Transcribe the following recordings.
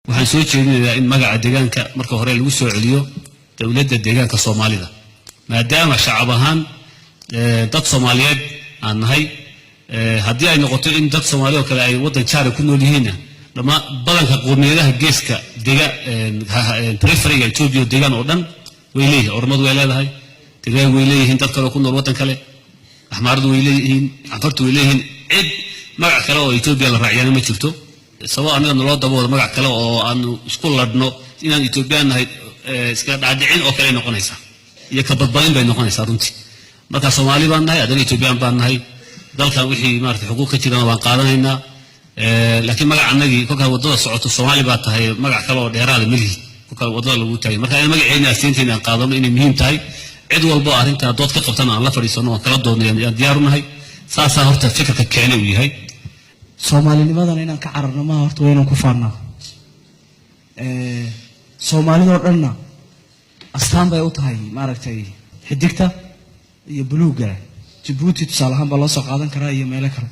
waxaan soo jeedinayaa in magaca deegaanka marka hore lagu soo celiyo dawladda deegaanka Soomaalida maadaama shacab ahaan dad Soomaaliyeed aan nahay haddii ay noqoto in dad Soomaali oo kale ay wadan jaari ku nool yihiin lama badanka qoomiyadaha geeska periphery Ethiopia deegaan oo dhan way leeyihiin ormadu way leedahay deegaan way leeyihiin dad kale ku nool wadan kale axmaaradu way leeyihiin afartu way leeyihiin cid magac kale oo Ethiopia la raaciyana ma jirto sabab anaga naloo daboodo magac kale oo aan isku ladno inaan Ethiopian nahay iska dhaadhicin oo kale noqonaysa iyo ka badbadin bay noqonaysaa runtii marka Soomaali baan nahay adana Ethiopian baan nahay dalka wixii maartay xuquuq ka jirana waan qaadanaynaa laakiin magac anagii kolka wadada socoto Soomaali baa tahay magac kale oo dheeraad ah milhi kolka wadada lagu taagay marka in magaceena asteynteena aan qaadano inay muhiim tahay cid walba arinta dood ka qabtana aan la fariisano oo kala doodnayaan diyaar u nahay saasa horta fikirka keenay uu yahay Soomaalinimadan inaan ka cararno ma horta weynaan ku faanaa Soomaalidoo dhanna astaan bay u tahay maaragtay xidigta iyo buluuga Djibouti tusaalahan baa loo soo qaadan karaa iyo meelo kale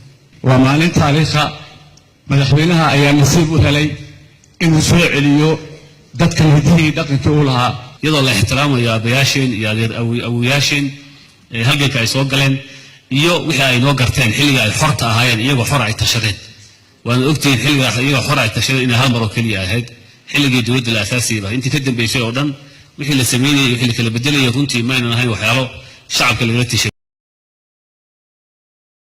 waa maalin taariikha madaxweynaha ayaa nasiib u helay inuu soo celiyo dadka hidihii dhaqanka u lahaa iyadoo la ixtiraamayo abayaasheen iyo awoyaasheen halganka ay soo galeen iyo wixii ay noo garteen xilliga ay xorta ahaayeen iyagoo xor ay tashadeen waan ogtiin xilliga iyagoo xor ay tashadeen in hal mar oo kaliya ahayd xilligii dawladda la asaasiyo intii ka dambeysay oo dhan wixii la sameeyay wixii la kala bedelay runtii ma aynan ahayn waxyaalo shacabka laga tishay